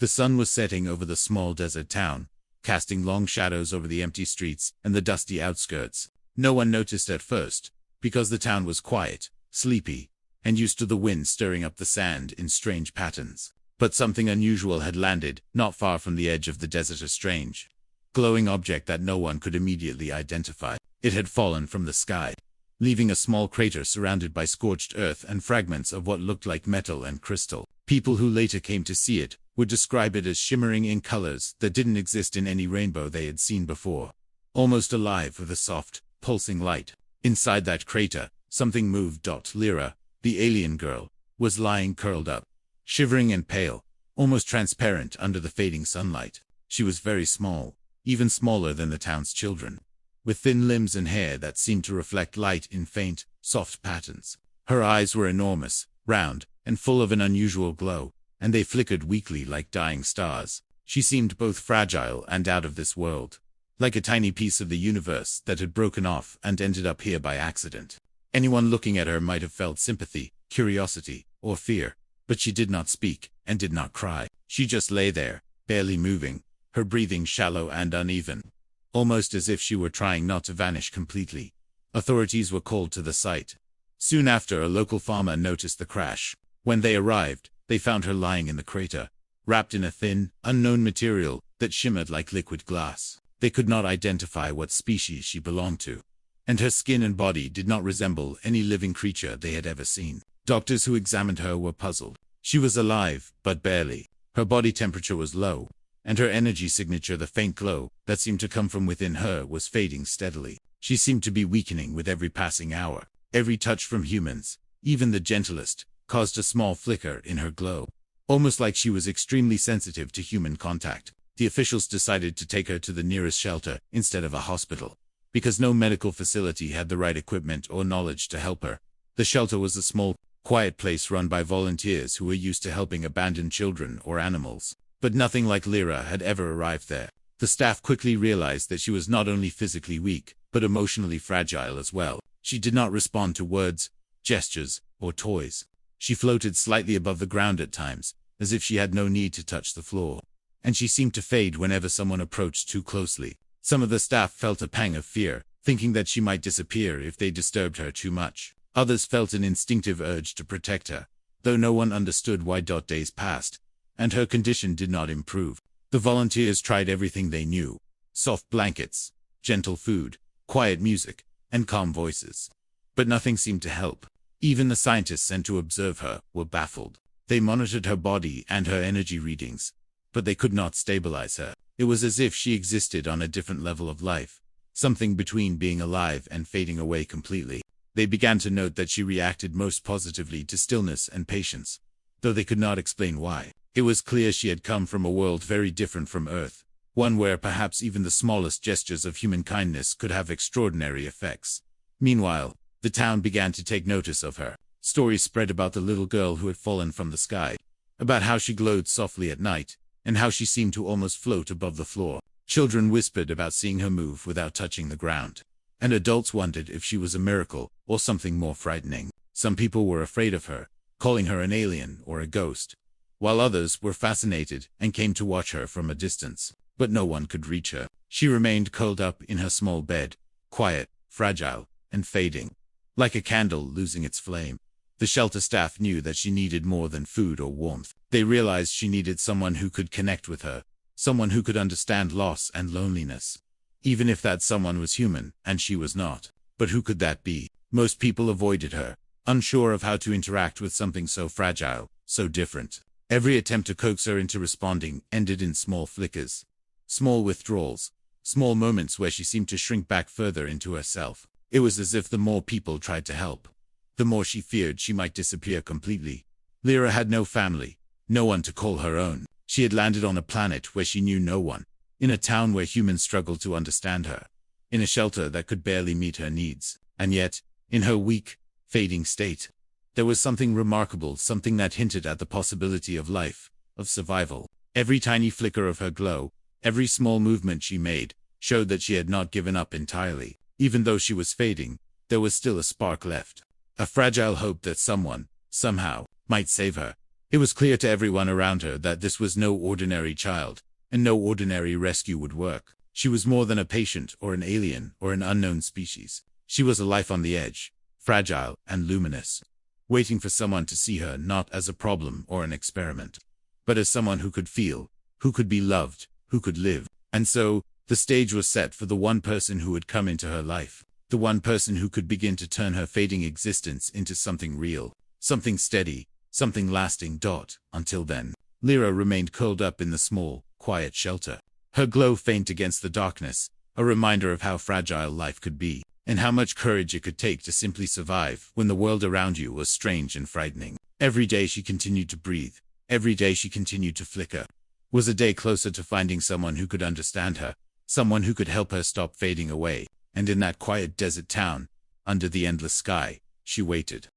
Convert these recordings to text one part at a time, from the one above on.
The sun was setting over the small desert town, casting long shadows over the empty streets and the dusty outskirts. No one noticed at first, because the town was quiet, sleepy, and used to the wind stirring up the sand in strange patterns. But something unusual had landed, not far from the edge of the desert. A strange, glowing object that no one could immediately identify. It had fallen from the sky, leaving a small crater surrounded by scorched earth and fragments of what looked like metal and crystal. People who later came to see it would describe it as shimmering in colors that didn't exist in any rainbow they had seen before. Almost alive with a soft, pulsing light. Inside that crater, something moved. Lyra, the alien girl, was lying curled up, shivering and pale, almost transparent under the fading sunlight. She was very small, even smaller than the town's children, with thin limbs and hair that seemed to reflect light in faint, soft patterns. Her eyes were enormous, round, and full of an unusual glow, and they flickered weakly like dying stars. She seemed both fragile and out of this world, like a tiny piece of the universe that had broken off and ended up here by accident. Anyone looking at her might have felt sympathy, curiosity, or fear, but she did not speak and did not cry. She just lay there, barely moving, her breathing shallow and uneven, almost as if she were trying not to vanish completely. Authorities were called to the site. Soon after, a local farmer noticed the crash. When they arrived, they found her lying in the crater, wrapped in a thin, unknown material that shimmered like liquid glass. They could not identify what species she belonged to, and her skin and body did not resemble any living creature they had ever seen. Doctors who examined her were puzzled. She was alive, but barely. Her body temperature was low, and her energy signature, the faint glow that seemed to come from within her, was fading steadily. She seemed to be weakening with every passing hour. Every touch from humans, even the gentlest, caused a small flicker in her glow, almost like she was extremely sensitive to human contact. The officials decided to take her to the nearest shelter instead of a hospital, because no medical facility had the right equipment or knowledge to help her. The shelter was a small, quiet place run by volunteers who were used to helping abandoned children or animals. But nothing like Lyra had ever arrived there. The staff quickly realized that she was not only physically weak, but emotionally fragile as well. She did not respond to words, gestures, or toys. She floated slightly above the ground at times, as if she had no need to touch the floor. And she seemed to fade whenever someone approached too closely. Some of the staff felt a pang of fear, thinking that she might disappear if they disturbed her too much. Others felt an instinctive urge to protect her, though no one understood why. Days passed, and her condition did not improve. The volunteers tried everything they knew: soft blankets, gentle food, quiet music, and calm voices. But nothing seemed to help. Even the scientists sent to observe her were baffled. They monitored her body and her energy readings, but they could not stabilize her. It was as if she existed on a different level of life, something between being alive and fading away completely. They began to note that she reacted most positively to stillness and patience, though they could not explain why. It was clear she had come from a world very different from Earth, one where perhaps even the smallest gestures of human kindness could have extraordinary effects. Meanwhile, the town began to take notice of her. Stories spread about the little girl who had fallen from the sky, about how she glowed softly at night, and how she seemed to almost float above the floor. Children whispered about seeing her move without touching the ground, and adults wondered if she was a miracle or something more frightening. Some people were afraid of her, calling her an alien or a ghost, while others were fascinated and came to watch her from a distance. But no one could reach her. She remained curled up in her small bed, quiet, fragile, and fading, like a candle losing its flame. The shelter staff knew that she needed more than food or warmth. They realized she needed someone who could connect with her, someone who could understand loss and loneliness. Even if that someone was human, and she was not. But who could that be? Most people avoided her, unsure of how to interact with something so fragile, so different. Every attempt to coax her into responding ended in small flickers, small withdrawals, small moments where she seemed to shrink back further into herself. It was as if the more people tried to help, the more she feared she might disappear completely. Lyra had no family, no one to call her own. She had landed on a planet where she knew no one, in a town where humans struggled to understand her, in a shelter that could barely meet her needs. And yet, in her weak, fading state, there was something remarkable, something that hinted at the possibility of life, of survival. Every tiny flicker of her glow, every small movement she made, showed that she had not given up entirely. Even though she was fading, there was still a spark left. A fragile hope that someone, somehow, might save her. It was clear to everyone around her that this was no ordinary child, and no ordinary rescue would work. She was more than a patient or an alien or an unknown species. She was a life on the edge, fragile and luminous, waiting for someone to see her not as a problem or an experiment, but as someone who could feel, who could be loved, who could live. And so, the stage was set for the one person who would come into her life, the one person who could begin to turn her fading existence into something real, something steady, something lasting. Until then, Lyra remained curled up in the small, quiet shelter, her glow faint against the darkness, a reminder of how fragile life could be, and how much courage it could take to simply survive when the world around you was strange and frightening. Every day she continued to breathe, every day she continued to flicker, was a day closer to finding someone who could understand her, someone who could help her stop fading away. And in that quiet desert town, under the endless sky, she waited.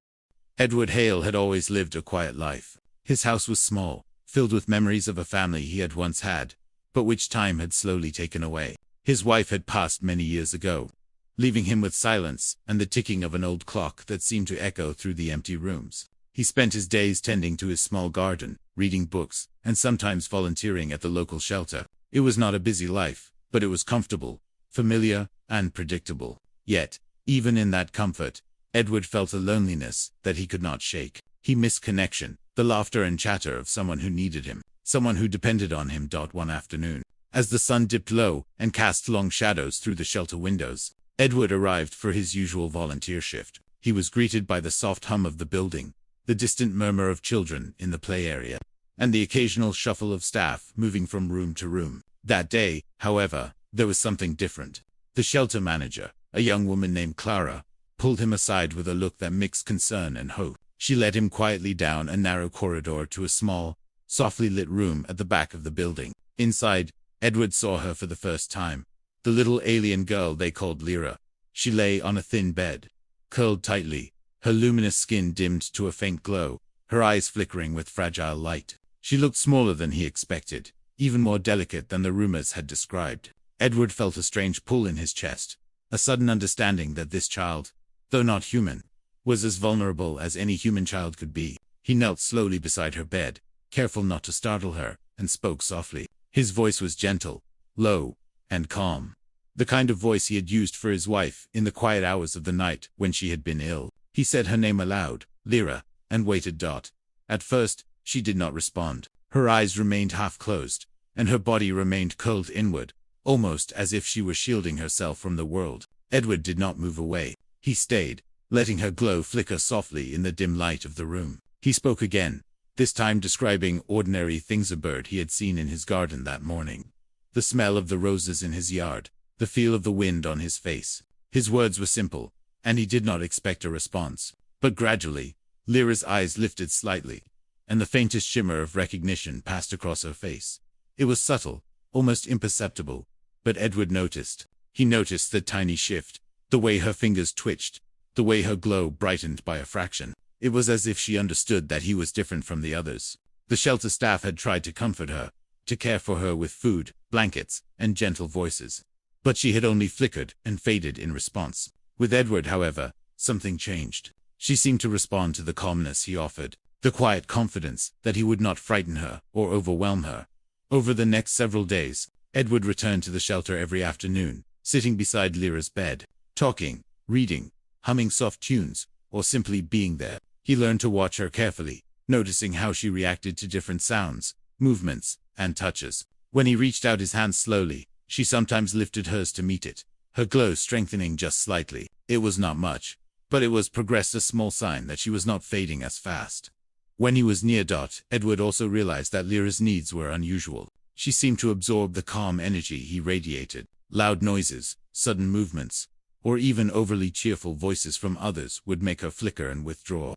Edward Hale had always lived a quiet life. His house was small, filled with memories of a family he had once had, but which time had slowly taken away. His wife had passed many years ago, leaving him with silence and the ticking of an old clock that seemed to echo through the empty rooms. He spent his days tending to his small garden, reading books, and sometimes volunteering at the local shelter. It was not a busy life, but it was comfortable, familiar, and predictable. Yet, even in that comfort, Edward felt a loneliness that he could not shake. He missed connection, the laughter and chatter of someone who needed him, someone who depended on him. One afternoon, as the sun dipped low and cast long shadows through the shelter windows, Edward arrived for his usual volunteer shift. He was greeted by the soft hum of the building, the distant murmur of children in the play area, and the occasional shuffle of staff moving from room to room. That day, however, there was something different. The shelter manager, a young woman named Clara, pulled him aside with a look that mixed concern and hope. She led him quietly down a narrow corridor to a small, softly lit room at the back of the building. Inside, Edward saw her for the first time, the little alien girl they called Lyra. She lay on a thin bed, curled tightly, her luminous skin dimmed to a faint glow, her eyes flickering with fragile light. She looked smaller than he expected, even more delicate than the rumors had described. Edward felt a strange pull in his chest, a sudden understanding that this child, though not human, was as vulnerable as any human child could be. He knelt slowly beside her bed, careful not to startle her, and spoke softly. His voice was gentle, low, and calm, the kind of voice he had used for his wife in the quiet hours of the night when she had been ill. He said her name aloud, Lyra, and waited. At first, she did not respond. Her eyes remained half closed, and her body remained curled inward, almost as if she were shielding herself from the world. Edward did not move away. He stayed, letting her glow flicker softly in the dim light of the room. He spoke again, this time describing ordinary things: a bird he had seen in his garden that morning, the smell of the roses in his yard, the feel of the wind on his face. His words were simple, and he did not expect a response. But gradually, Lyra's eyes lifted slightly, and the faintest shimmer of recognition passed across her face. It was subtle, almost imperceptible, but Edward noticed. He noticed the tiny shift, the way her fingers twitched, the way her glow brightened by a fraction. It was as if she understood that he was different from the others. The shelter staff had tried to comfort her, to care for her with food, blankets, and gentle voices, but she had only flickered and faded in response. With Edward, however, something changed. She seemed to respond to the calmness he offered, the quiet confidence that he would not frighten her or overwhelm her. Over the next several days, Edward returned to the shelter every afternoon, sitting beside Lyra's bed, talking, reading, humming soft tunes, or simply being there. He learned to watch her carefully, noticing how she reacted to different sounds, movements, and touches. When he reached out his hand slowly, she sometimes lifted hers to meet it, her glow strengthening just slightly. It was not much, but it was progress, a small sign that she was not fading as fast. When he was near, Edward also realized that Lyra's needs were unusual. She seemed to absorb the calm energy he radiated. Loud noises, sudden movements, or even overly cheerful voices from others would make her flicker and withdraw.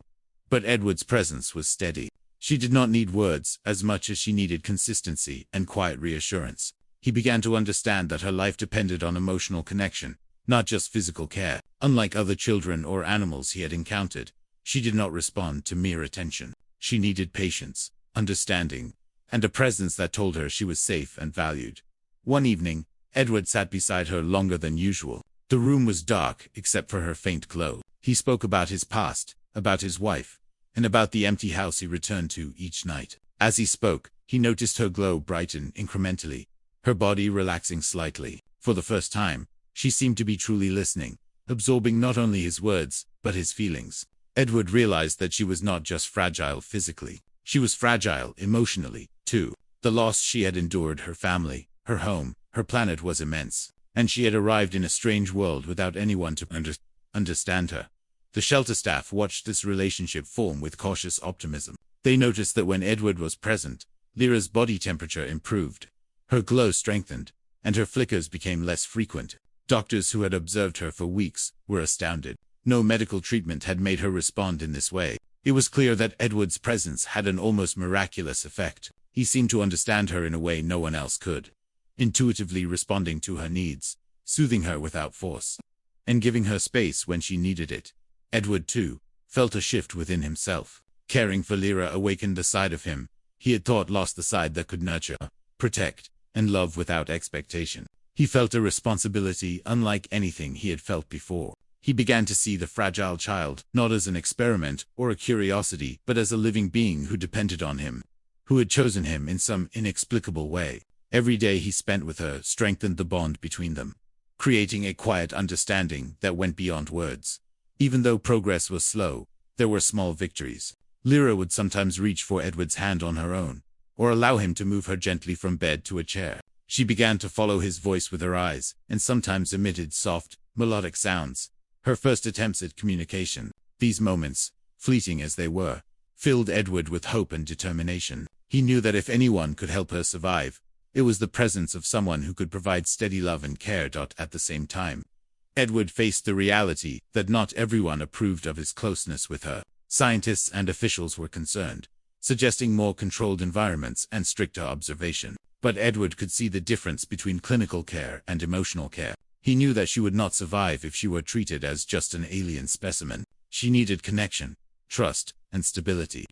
But Edward's presence was steady. She did not need words as much as she needed consistency and quiet reassurance. He began to understand that her life depended on emotional connection, not just physical care. Unlike other children or animals he had encountered, she did not respond to mere attention. She needed patience, understanding, and a presence that told her she was safe and valued. One evening, Edward sat beside her longer than usual. The room was dark except for her faint glow. He spoke about his past, about his wife, and about the empty house he returned to each night. As he spoke, he noticed her glow brighten incrementally, her body relaxing slightly. For the first time, she seemed to be truly listening, absorbing not only his words, but his feelings. Edward realized that she was not just fragile physically. She was fragile emotionally, too. The loss she had endured, her family, her home, her planet was immense, and she had arrived in a strange world without anyone to understand her. The shelter staff watched this relationship form with cautious optimism. They noticed that when Edward was present, Lyra's body temperature improved, her glow strengthened, and her flickers became less frequent. Doctors who had observed her for weeks were astounded. No medical treatment had made her respond in this way. It was clear that Edward's presence had an almost miraculous effect. He seemed to understand her in a way no one else could, intuitively responding to her needs, soothing her without force, and giving her space when she needed it. Edward, too, felt a shift within himself. Caring for Lyra awakened a side of him he had thought lost, the side that could nurture, protect, and love without expectation. He felt a responsibility unlike anything he had felt before. He began to see the fragile child not as an experiment or a curiosity, but as a living being who depended on him, who had chosen him in some inexplicable way. Every day he spent with her strengthened the bond between them, creating a quiet understanding that went beyond words. Even though progress was slow, there were small victories. Lyra would sometimes reach for Edward's hand on her own, or allow him to move her gently from bed to a chair. She began to follow his voice with her eyes, and sometimes emitted soft, melodic sounds. Her first attempts at communication. These moments, fleeting as they were, filled Edward with hope and determination. He knew that if anyone could help her survive, it was the presence of someone who could provide steady love and care. At the same time, Edward faced the reality that not everyone approved of his closeness with her. Scientists and officials were concerned, suggesting more controlled environments and stricter observation. But Edward could see the difference between clinical care and emotional care. He knew that she would not survive if she were treated as just an alien specimen. She needed connection, trust, and stability.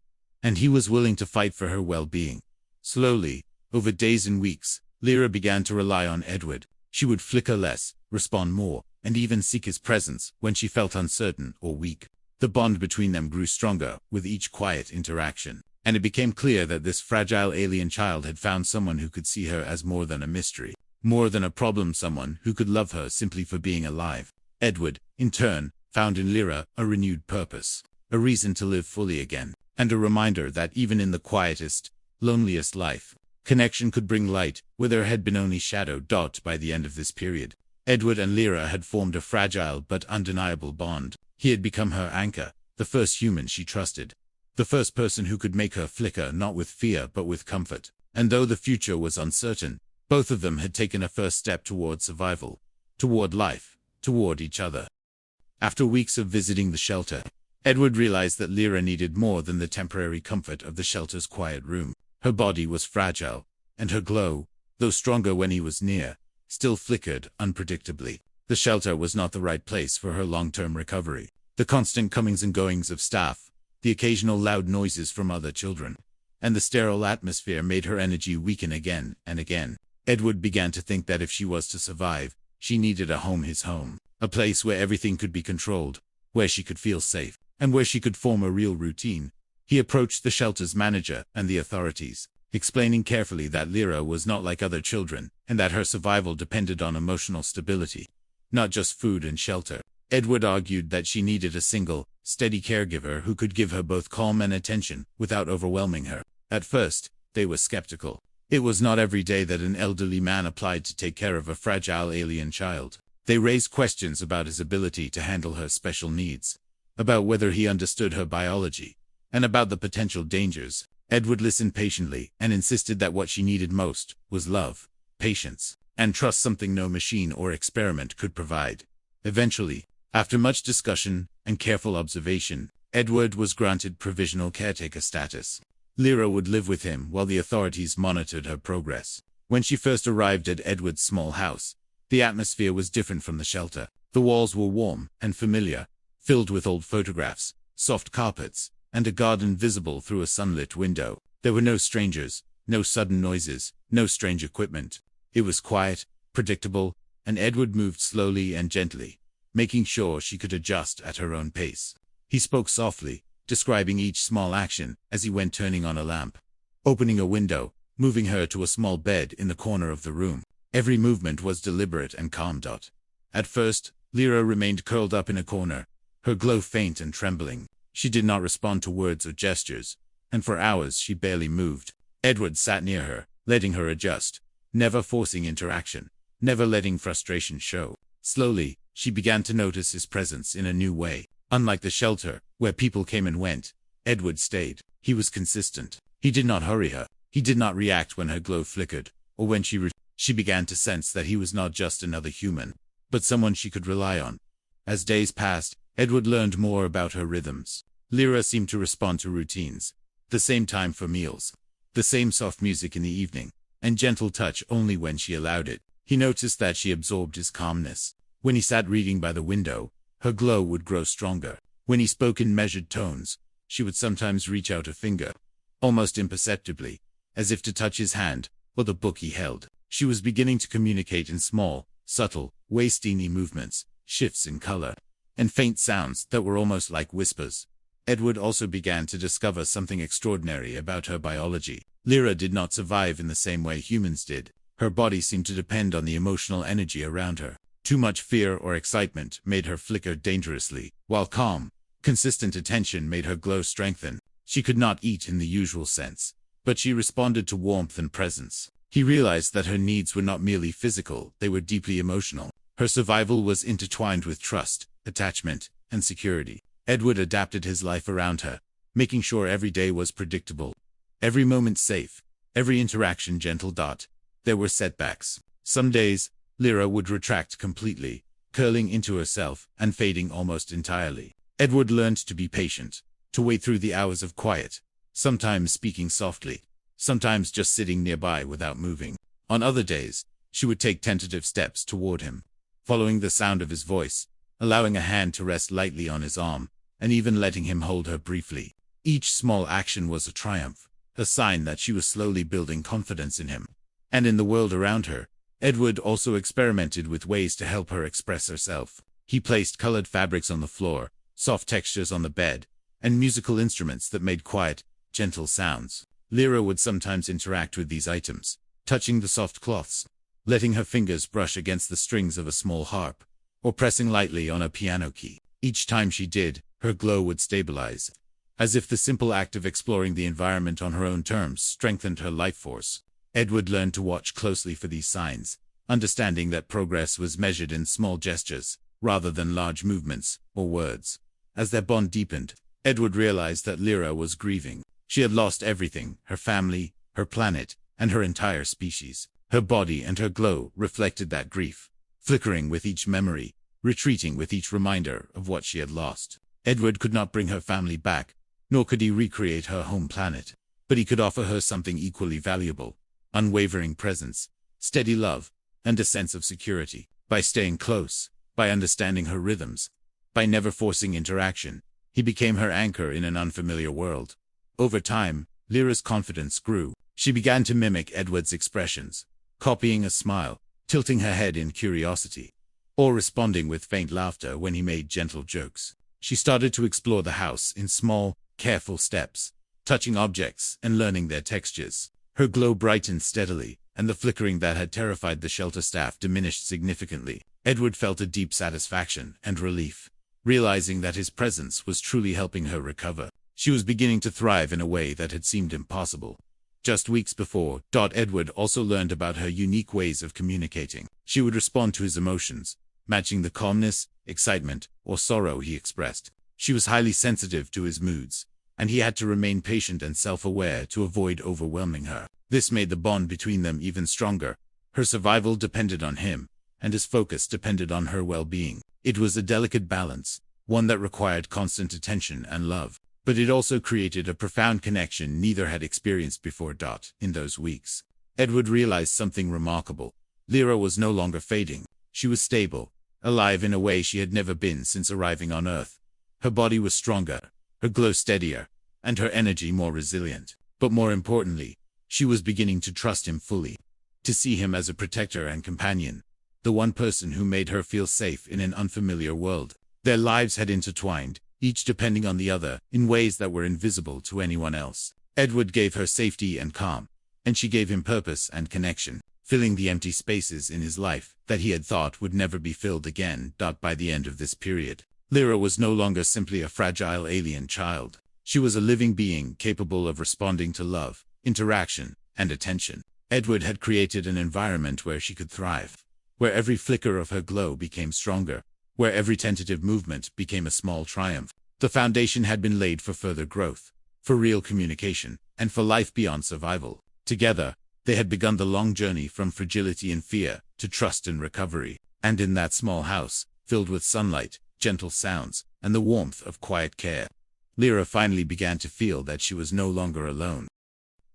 And he was willing to fight for her well-being. Slowly, over days and weeks, Lyra began to rely on Edward. She would flicker less, respond more, and even seek his presence when she felt uncertain or weak. The bond between them grew stronger with each quiet interaction, and it became clear that this fragile alien child had found someone who could see her as more than a mystery, more than a problem, someone who could love her simply for being alive. Edward, in turn, found in Lyra a renewed purpose, a reason to live fully again, and a reminder that even in the quietest, loneliest life, connection could bring light where there had been only shadow. By the end of this period, Edward and Lyra had formed a fragile but undeniable bond. He had become her anchor, the first human she trusted, the first person who could make her flicker not with fear but with comfort. And though the future was uncertain, both of them had taken a first step toward survival, toward life, toward each other. After weeks of visiting the shelter, Edward realized that Lyra needed more than the temporary comfort of the shelter's quiet room. Her body was fragile, and her glow, though stronger when he was near, still flickered unpredictably. The shelter was not the right place for her long-term recovery. The constant comings and goings of staff, the occasional loud noises from other children, and the sterile atmosphere made her energy weaken again and again. Edward began to think that if she was to survive, she needed a home, his home, a place where everything could be controlled, where she could feel safe, and where she could form a real routine. He approached the shelter's manager and the authorities, explaining carefully that Lyra was not like other children, and that her survival depended on emotional stability, not just food and shelter. Edward argued that she needed a single, steady caregiver who could give her both calm and attention without overwhelming her. At first, they were skeptical. It was not every day that an elderly man applied to take care of a fragile alien child. They raised questions about his ability to handle her special needs, about whether he understood her biology, and about the potential dangers. Edward listened patiently and insisted that what she needed most was love, patience, and trust, something no machine or experiment could provide. Eventually, after much discussion and careful observation, Edward was granted provisional caretaker status. Lyra would live with him while the authorities monitored her progress. When she first arrived at Edward's small house, the atmosphere was different from the shelter. The walls were warm and familiar, filled with old photographs, soft carpets, and a garden visible through a sunlit window. There were no strangers, no sudden noises, no strange equipment. It was quiet, predictable, and Edward moved slowly and gently, making sure she could adjust at her own pace. He spoke softly, describing each small action as he went, turning on a lamp, opening a window, moving her to a small bed in the corner of the room. Every movement was deliberate and calm. At first, Lyra remained curled up in a corner, her glow faint and trembling. She did not respond to words or gestures, and for hours she barely moved. Edward sat near her, letting her adjust, never forcing interaction, never letting frustration show. Slowly, she began to notice his presence in a new way. Unlike the shelter, where people came and went, Edward stayed. He was consistent. He did not hurry her. He did not react when her glow flickered, or when she began to sense that he was not just another human, but someone she could rely on. As days passed, Edward learned more about her rhythms. Lyra seemed to respond to routines, the same time for meals, the same soft music in the evening, and gentle touch only when she allowed it. He noticed that she absorbed his calmness. When he sat reading by the window, her glow would grow stronger. When he spoke in measured tones, she would sometimes reach out a finger, almost imperceptibly, as if to touch his hand or the book he held. She was beginning to communicate in small, subtle, waist-teeny movements, shifts in color, and faint sounds that were almost like whispers. Edward also began to discover something extraordinary about her biology. Lyra did not survive in the same way humans did. Her body seemed to depend on the emotional energy around her. Too much fear or excitement made her flicker dangerously, while calm, consistent attention made her glow strengthen. She could not eat in the usual sense, but she responded to warmth and presence. He realized that her needs were not merely physical, they were deeply emotional. Her survival was intertwined with trust, attachment, and security. Edward adapted his life around her, making sure every day was predictable, every moment safe, every interaction gentle. There were setbacks. Some days, Lyra would retract completely, curling into herself and fading almost entirely. Edward learned to be patient, to wait through the hours of quiet, sometimes speaking softly, sometimes just sitting nearby without moving. On other days, she would take tentative steps toward him, following the sound of his voice, allowing a hand to rest lightly on his arm, and even letting him hold her briefly. Each small action was a triumph, a sign that she was slowly building confidence in him. And in the world around her, Edward also experimented with ways to help her express herself. He placed colored fabrics on the floor, soft textures on the bed, and musical instruments that made quiet, gentle sounds. Lyra would sometimes interact with these items, touching the soft cloths, letting her fingers brush against the strings of a small harp, or pressing lightly on a piano key. Each time she did, her glow would stabilize, as if the simple act of exploring the environment on her own terms strengthened her life force. Edward learned to watch closely for these signs, understanding that progress was measured in small gestures, rather than large movements or words. As their bond deepened, Edward realized that Lyra was grieving. She had lost everything, her family, her planet, and her entire species. Her body and her glow reflected that grief, flickering with each memory, retreating with each reminder of what she had lost. Edward could not bring her family back, nor could he recreate her home planet, but he could offer her something equally valuable: unwavering presence, steady love, and a sense of security. By staying close, by understanding her rhythms, by never forcing interaction, he became her anchor in an unfamiliar world. Over time, Lyra's confidence grew. She began to mimic Edward's expressions, copying a smile, tilting her head in curiosity, or responding with faint laughter when he made gentle jokes. She started to explore the house in small, careful steps, touching objects and learning their textures. Her glow brightened steadily, and the flickering that had terrified the shelter staff diminished significantly. Edward felt a deep satisfaction and relief, realizing that his presence was truly helping her recover. She was beginning to thrive in a way that had seemed impossible. Just weeks before, Edward also learned about her unique ways of communicating. She would respond to his emotions, matching the calmness, excitement, or sorrow he expressed. She was highly sensitive to his moods, and he had to remain patient and self-aware to avoid overwhelming her. This made the bond between them even stronger. Her survival depended on him, and his focus depended on her well-being. It was a delicate balance, one that required constant attention and love, but it also created a profound connection neither had experienced before. In those weeks, Edward realized something remarkable. Lyra was no longer fading. She was stable, alive in a way she had never been since arriving on Earth. Her body was stronger, her glow steadier, and her energy more resilient. But more importantly, she was beginning to trust him fully, to see him as a protector and companion, the one person who made her feel safe in an unfamiliar world. Their lives had intertwined, each depending on the other in ways that were invisible to anyone else. Edward gave her safety and calm, and she gave him purpose and connection, filling the empty spaces in his life that he had thought would never be filled again. By the end of this period, Lyra was no longer simply a fragile alien child. She was a living being capable of responding to love, interaction, and attention. Edward had created an environment where she could thrive, where every flicker of her glow became stronger, where every tentative movement became a small triumph. The foundation had been laid for further growth, for real communication, and for life beyond survival. Together, they had begun the long journey from fragility and fear to trust and recovery. And in that small house, filled with sunlight, gentle sounds, and the warmth of quiet care, Lyra finally began to feel that she was no longer alone.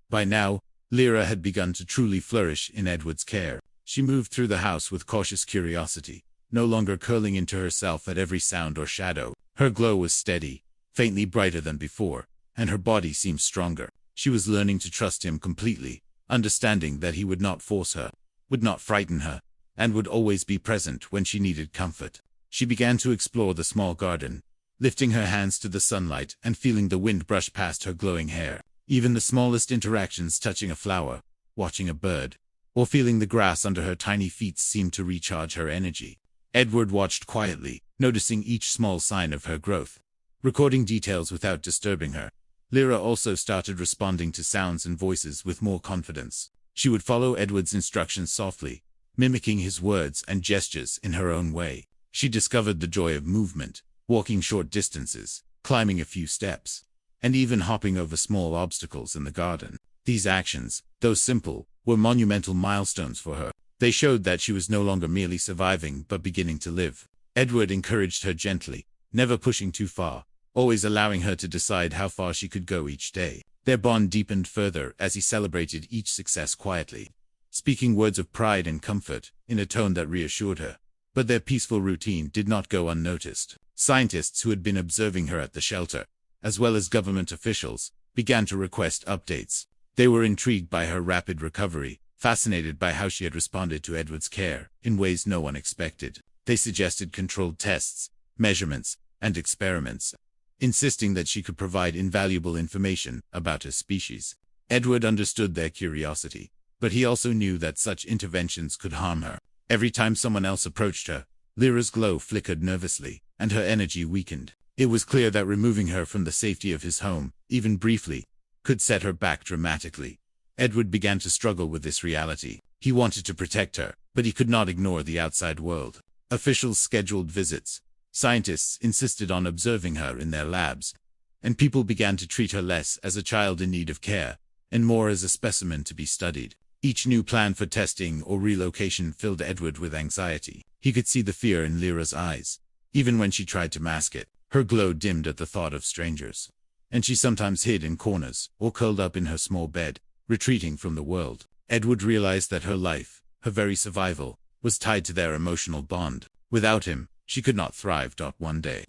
By now, Lyra had begun to truly flourish in Edward's care. She moved through the house with cautious curiosity, no longer curling into herself at every sound or shadow. Her glow was steady, faintly brighter than before, and her body seemed stronger. She was learning to trust him completely, understanding that he would not force her, would not frighten her, and would always be present when she needed comfort. She began to explore the small garden, lifting her hands to the sunlight and feeling the wind brush past her glowing hair. Even the smallest interactions, touching a flower, watching a bird, or feeling the grass under her tiny feet, seemed to recharge her energy. Edward watched quietly, noticing each small sign of her growth, recording details without disturbing her. Lyra also started responding to sounds and voices with more confidence. She would follow Edward's instructions softly, mimicking his words and gestures in her own way. She discovered the joy of movement, walking short distances, climbing a few steps, and even hopping over small obstacles in the garden. These actions, though simple, were monumental milestones for her. They showed that she was no longer merely surviving but beginning to live. Edward encouraged her gently, never pushing too far, always allowing her to decide how far she could go each day. Their bond deepened further as he celebrated each success quietly, speaking words of pride and comfort in a tone that reassured her. But their peaceful routine did not go unnoticed. Scientists who had been observing her at the shelter, as well as government officials, began to request updates. They were intrigued by her rapid recovery, fascinated by how she had responded to Edward's care in ways no one expected. They suggested controlled tests, measurements, and experiments, insisting that she could provide invaluable information about her species. Edward understood their curiosity, but he also knew that such interventions could harm her. Every time someone else approached her, Lyra's glow flickered nervously, and her energy weakened. It was clear that removing her from the safety of his home, even briefly, could set her back dramatically. Edward began to struggle with this reality. He wanted to protect her, but he could not ignore the outside world. Officials scheduled visits, scientists insisted on observing her in their labs, and people began to treat her less as a child in need of care, and more as a specimen to be studied. Each new plan for testing or relocation filled Edward with anxiety. He could see the fear in Lyra's eyes. Even when she tried to mask it, her glow dimmed at the thought of strangers, and she sometimes hid in corners or curled up in her small bed, retreating from the world. Edward realized that her life, her very survival, was tied to their emotional bond. Without him, she could not thrive. One day,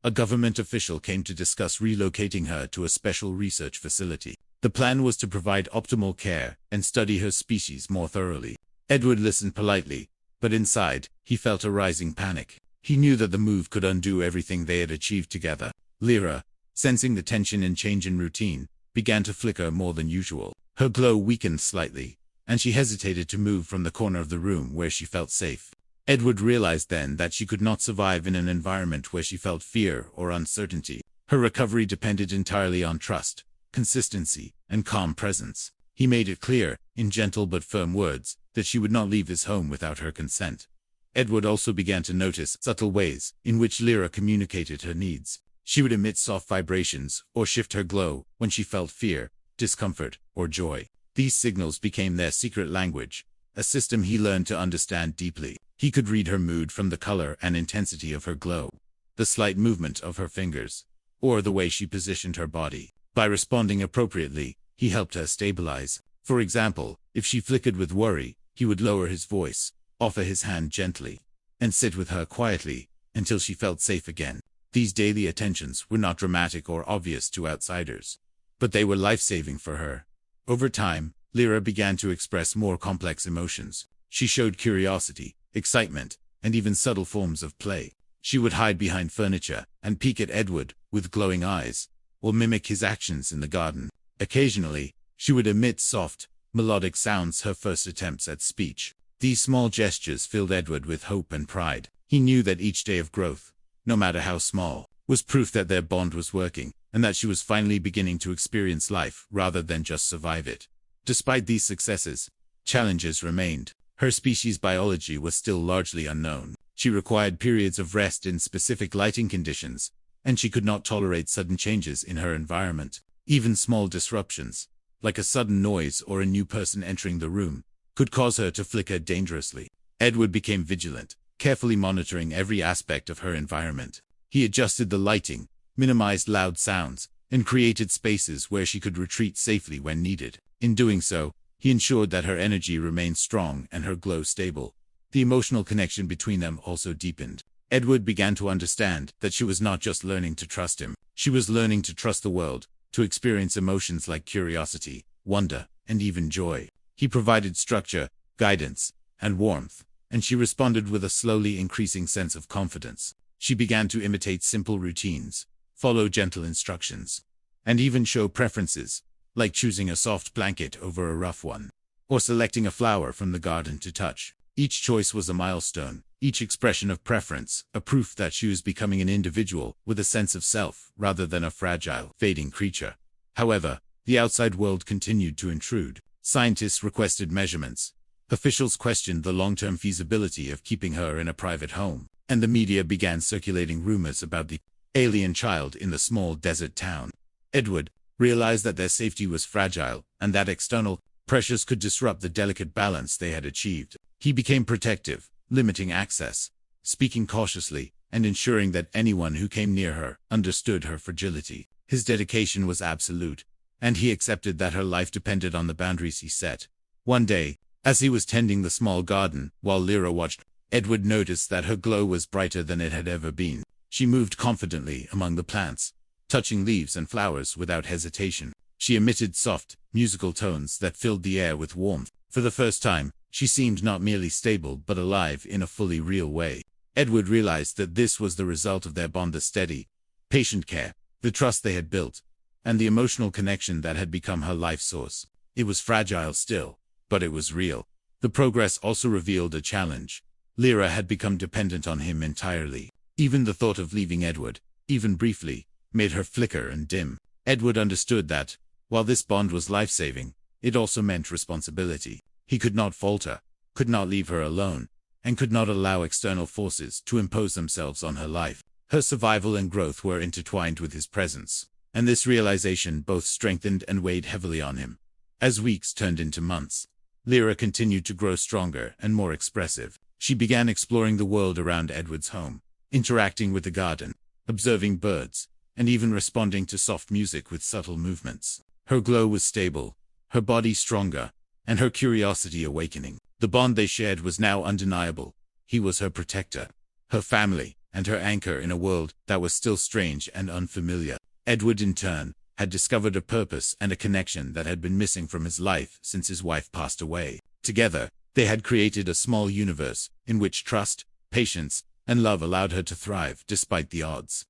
a government official came to discuss relocating her to a special research facility. The plan was to provide optimal care and study her species more thoroughly. Edward listened politely, but inside, he felt a rising panic. He knew that the move could undo everything they had achieved together. Lyra, sensing the tension and change in routine, began to flicker more than usual. Her glow weakened slightly, and she hesitated to move from the corner of the room where she felt safe. Edward realized then that she could not survive in an environment where she felt fear or uncertainty. Her recovery depended entirely on trust, consistency, and calm presence. He made it clear, in gentle but firm words, that she would not leave his home without her consent. Edward also began to notice subtle ways in which Lyra communicated her needs. She would emit soft vibrations or shift her glow when she felt fear, discomfort, or joy. These signals became their secret language, a system he learned to understand deeply. He could read her mood from the color and intensity of her glow, the slight movement of her fingers, or the way she positioned her body. By responding appropriately, he helped her stabilize. For example, if she flickered with worry, he would lower his voice, offer his hand gently, and sit with her quietly until she felt safe again. These daily attentions were not dramatic or obvious to outsiders, but they were life-saving for her. Over time, Lyra began to express more complex emotions. She showed curiosity, excitement, and even subtle forms of play. She would hide behind furniture and peek at Edward with glowing eyes, or mimic his actions in the garden. Occasionally, she would emit soft, melodic sounds, her first attempts at speech. These small gestures filled Edward with hope and pride. He knew that each day of growth, no matter how small, was proof that their bond was working, and that she was finally beginning to experience life rather than just survive it. Despite these successes, challenges remained. Her species' biology was still largely unknown. She required periods of rest in specific lighting conditions, and she could not tolerate sudden changes in her environment. Even small disruptions, like a sudden noise or a new person entering the room, could cause her to flicker dangerously. Edward became vigilant, carefully monitoring every aspect of her environment. He adjusted the lighting, minimized loud sounds, and created spaces where she could retreat safely when needed. In doing so, he ensured that her energy remained strong and her glow stable. The emotional connection between them also deepened. Edward began to understand that she was not just learning to trust him. She was learning to trust the world, to experience emotions like curiosity, wonder, and even joy. He provided structure, guidance, and warmth, and she responded with a slowly increasing sense of confidence. She began to imitate simple routines, follow gentle instructions, and even show preferences, like choosing a soft blanket over a rough one, or selecting a flower from the garden to touch. Each choice was a milestone, each expression of preference, a proof that she was becoming an individual with a sense of self rather than a fragile, fading creature. However, the outside world continued to intrude. Scientists requested measurements. Officials questioned the long-term feasibility of keeping her in a private home, and the media began circulating rumors about the alien child in the small desert town. Edward realized that their safety was fragile and that external pressures could disrupt the delicate balance they had achieved. He became protective, limiting access, speaking cautiously, and ensuring that anyone who came near her understood her fragility. His dedication was absolute, and he accepted that her life depended on the boundaries he set. One day, as he was tending the small garden, while Lyra watched, Edward noticed that her glow was brighter than it had ever been. She moved confidently among the plants, touching leaves and flowers without hesitation. She emitted soft, musical tones that filled the air with warmth. For the first time, she seemed not merely stable but alive in a fully real way. Edward realized that this was the result of their bond, the steady, patient care, the trust they had built, and the emotional connection that had become her life source. It was fragile still, but it was real. The progress also revealed a challenge. Lyra had become dependent on him entirely. Even the thought of leaving Edward, even briefly, made her flicker and dim. Edward understood that, while this bond was life-saving, it also meant responsibility. He could not falter, could not leave her alone, and could not allow external forces to impose themselves on her life. Her survival and growth were intertwined with his presence, and this realization both strengthened and weighed heavily on him. As weeks turned into months, Lyra continued to grow stronger and more expressive. She began exploring the world around Edward's home, interacting with the garden, observing birds, and even responding to soft music with subtle movements. Her glow was stable, her body stronger, and her curiosity awakening. The bond they shared was now undeniable. He was her protector, her family, and her anchor in a world that was still strange and unfamiliar. Edward, in turn, had discovered a purpose and a connection that had been missing from his life since his wife passed away. Together, they had created a small universe in which trust, patience, and love allowed her to thrive despite the odds.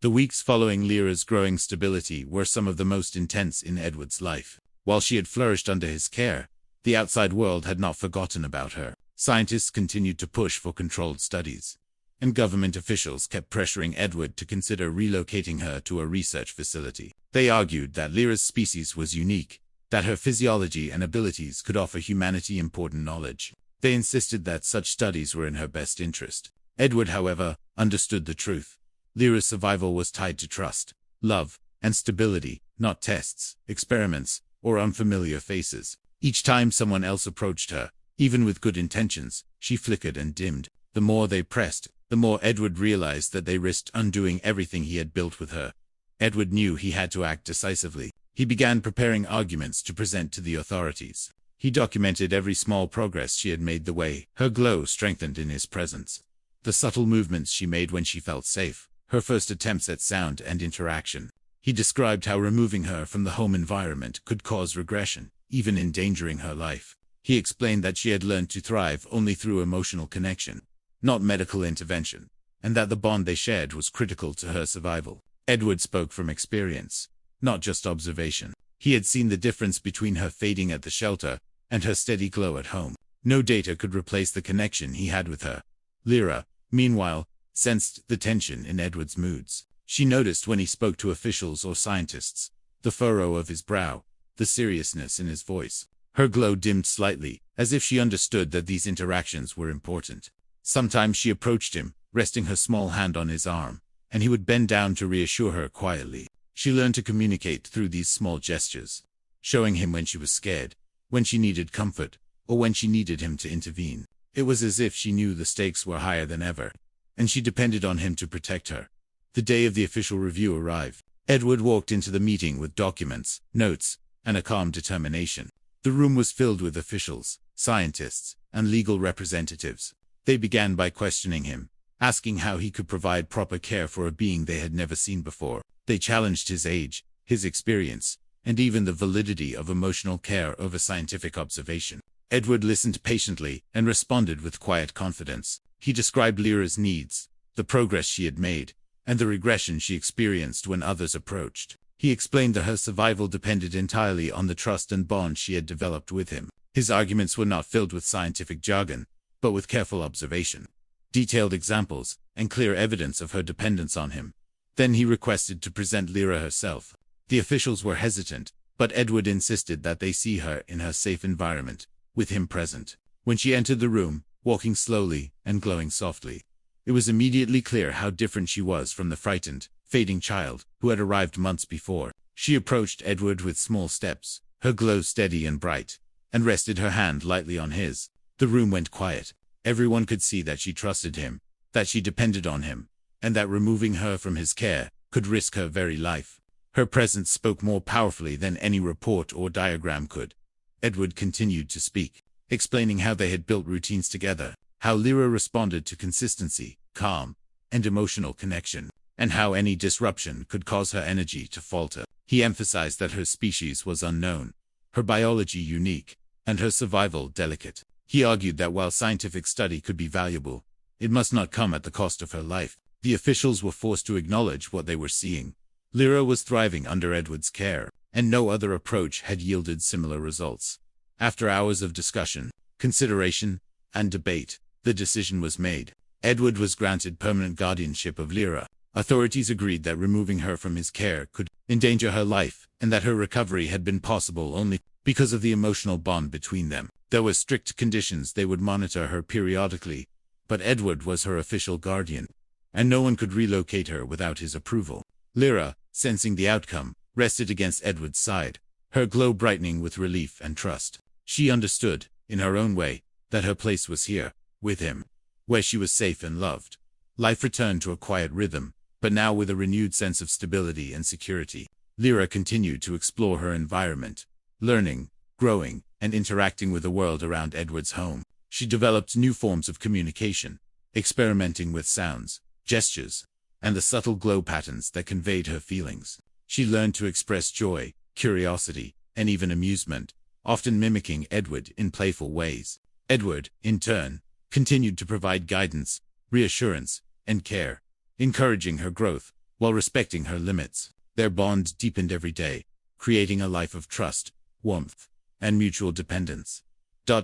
The weeks following Lyra's growing stability were some of the most intense in Edward's life. While she had flourished under his care, the outside world had not forgotten about her. Scientists continued to push for controlled studies, and government officials kept pressuring Edward to consider relocating her to a research facility. They argued that Lyra's species was unique, that her physiology and abilities could offer humanity important knowledge. They insisted that such studies were in her best interest. Edward, however, understood the truth. Lyra's survival was tied to trust, love, and stability, not tests, experiments, or unfamiliar faces. Each time someone else approached her, even with good intentions, she flickered and dimmed. The more they pressed, the more Edward realized that they risked undoing everything he had built with her. Edward knew he had to act decisively. He began preparing arguments to present to the authorities. He documented every small progress she had made. The way her glow strengthened in his presence, the subtle movements she made when she felt safe, her first attempts at sound and interaction. He described how removing her from the home environment could cause regression, even endangering her life. He explained that she had learned to thrive only through emotional connection, not medical intervention. and that the bond they shared was critical to her survival. Edward spoke from experience, not just observation. He had seen the difference between her fading at the shelter and her steady glow at home. No data could replace the connection he had with her. Lyra, meanwhile, sensed the tension in Edward's moods. She noticed when he spoke to officials or scientists, the furrow of his brow, the seriousness in his voice. Her glow dimmed slightly, as if she understood that these interactions were important. Sometimes she approached him, resting her small hand on his arm, and he would bend down to reassure her quietly. She learned to communicate through these small gestures, showing him when she was scared, when she needed comfort, or when she needed him to intervene. It was as if she knew the stakes were higher than ever, and she depended on him to protect her. The day of the official review arrived. Edward walked into the meeting with documents, notes, and a calm determination. The room was filled with officials, scientists, and legal representatives. They began by questioning him, asking how he could provide proper care for a being they had never seen before. They challenged his age, his experience, and even the validity of emotional care over scientific observation. Edward listened patiently and responded with quiet confidence. He described Lyra's needs, the progress she had made, and the regression she experienced when others approached. He explained that her survival depended entirely on the trust and bond she had developed with him. His arguments were not filled with scientific jargon, but with careful observation, detailed examples, and clear evidence of her dependence on him. Then he requested to present Lyra herself. The officials were hesitant, but Edward insisted that they see her in her safe environment, with him present. When she entered the room, walking slowly and glowing softly, it was immediately clear how different she was from the frightened, fading child who had arrived months before. She approached Edward with small steps, her glow steady and bright, and rested her hand lightly on his. The room went quiet. Everyone could see that she trusted him, that she depended on him, and that removing her from his care could risk her very life. Her presence spoke more powerfully than any report or diagram could. Edward continued to speak, explaining how they had built routines together, how Lyra responded to consistency, calm, and emotional connection, and how any disruption could cause her energy to falter. He emphasized that her species was unknown, her biology unique, and her survival delicate. He argued that while scientific study could be valuable, it must not come at the cost of her life. The officials were forced to acknowledge what they were seeing. Lyra was thriving under Edward's care, and no other approach had yielded similar results. After hours of discussion, consideration, and debate, the decision was made. Edward was granted permanent guardianship of Lyra. Authorities agreed that removing her from his care could endanger her life, and that her recovery had been possible only because of the emotional bond between them. There were strict conditions. They would monitor her periodically, but Edward was her official guardian, and no one could relocate her without his approval. Lyra, sensing the outcome, rested against Edward's side, her glow brightening with relief and trust. She understood, in her own way, that her place was here, with him, where she was safe and loved. Life returned to a quiet rhythm, but now with a renewed sense of stability and security. Lyra continued to explore her environment, learning, growing, and interacting with the world around Edward's home. She developed new forms of communication, experimenting with sounds, gestures, and the subtle glow patterns that conveyed her feelings. She learned to express joy, curiosity, and even amusement, often mimicking Edward in playful ways. Edward, in turn, continued to provide guidance, reassurance, and care, encouraging her growth while respecting her limits. Their bond deepened every day, creating a life of trust, warmth, and mutual dependence.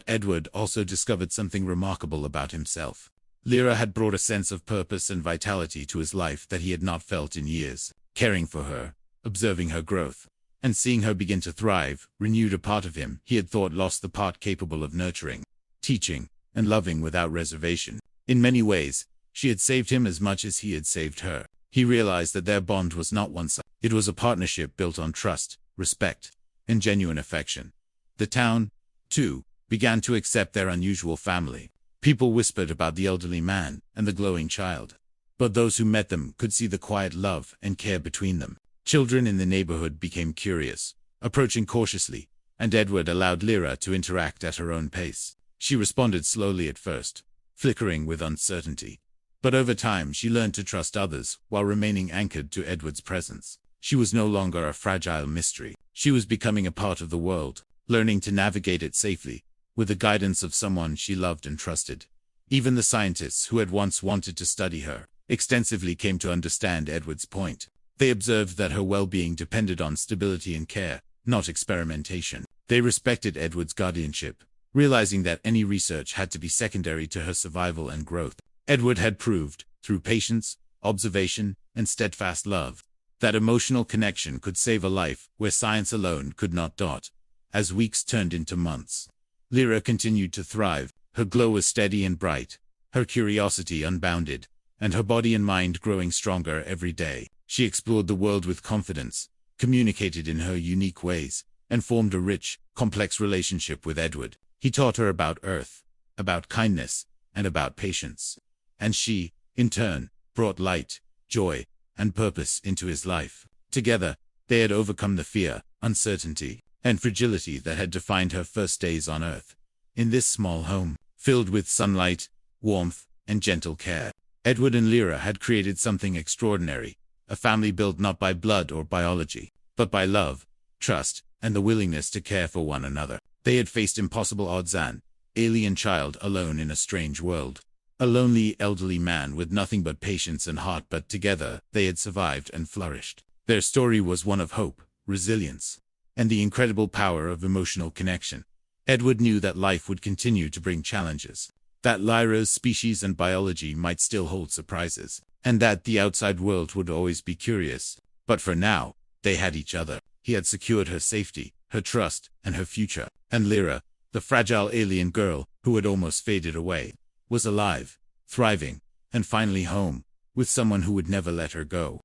Edward also discovered something remarkable about himself. Lyra had brought a sense of purpose and vitality to his life that he had not felt in years. Caring for her, observing her growth, and seeing her begin to thrive, renewed a part of him he had thought lost, the part capable of nurturing, teaching, and loving without reservation. In many ways, she had saved him as much as he had saved her. He realized that their bond was not one-sided. It was a partnership built on trust, respect, and genuine affection. The town, too, began to accept their unusual family. People whispered about the elderly man and the glowing child, but those who met them could see the quiet love and care between them. Children in the neighborhood became curious, approaching cautiously, and Edward allowed Lyra to interact at her own pace. She responded slowly at first, flickering with uncertainty. But over time she learned to trust others while remaining anchored to Edward's presence. She was no longer a fragile mystery. She was becoming a part of the world, learning to navigate it safely, with the guidance of someone she loved and trusted. Even the scientists who had once wanted to study her, extensively came to understand Edward's point. They observed that her well-being depended on stability and care, not experimentation. They respected Edward's guardianship, realizing that any research had to be secondary to her survival and growth. Edward had proved, through patience, observation, and steadfast love, that emotional connection could save a life where science alone could not. As weeks turned into months, Lyra continued to thrive. Her glow was steady and bright, her curiosity unbounded, and her body and mind growing stronger every day. She explored the world with confidence, communicated in her unique ways, and formed a rich, complex relationship with Edward. He taught her about Earth, about kindness, and about patience. And she, in turn, brought light, joy, and purpose into his life. Together, they had overcome the fear, uncertainty, and fragility that had defined her first days on Earth. In this small home, filled with sunlight, warmth, and gentle care, Edward and Lyra had created something extraordinary, a family built not by blood or biology, but by love, trust, and the willingness to care for one another. They had faced impossible odds: an alien child alone in a strange world, a lonely elderly man with nothing but patience and heart, but together they had survived and flourished. Their story was one of hope, resilience, and the incredible power of emotional connection. Edward knew that life would continue to bring challenges, that Lyra's species and biology might still hold surprises, and that the outside world would always be curious. But for now, they had each other. He had secured her safety, her trust, and her future. And Lyra, the fragile alien girl who had almost faded away, was alive, thriving, and finally home, with someone who would never let her go.